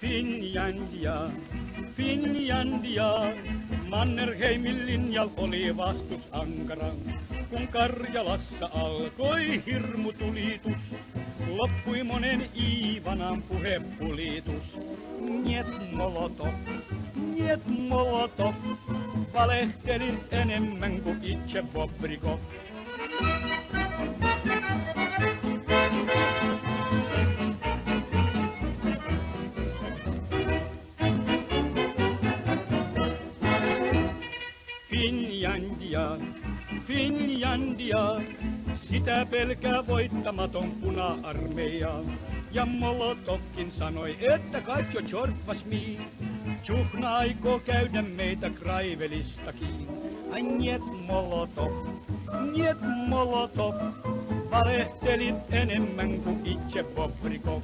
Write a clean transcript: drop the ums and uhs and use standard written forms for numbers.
Finlandia, Finlandia. Mannerheimin linjal oli vastus ankara, kun Karjalassa alkoi hirmutulitus. Loppui monen Iivanan puhepulitus. Niet Molotov, valehtelit enemmän kuin itse Bobrikov. Finlandia, sitä pelkää voittamaton puna-armeija. Ja Molotovkin sanoi, että katso tjorppas mii. Tjuhna aikoo käydä meitä Kraivelistakin. Ai niet Molotov, valehtelit enemmän kuin itse Bobrikov.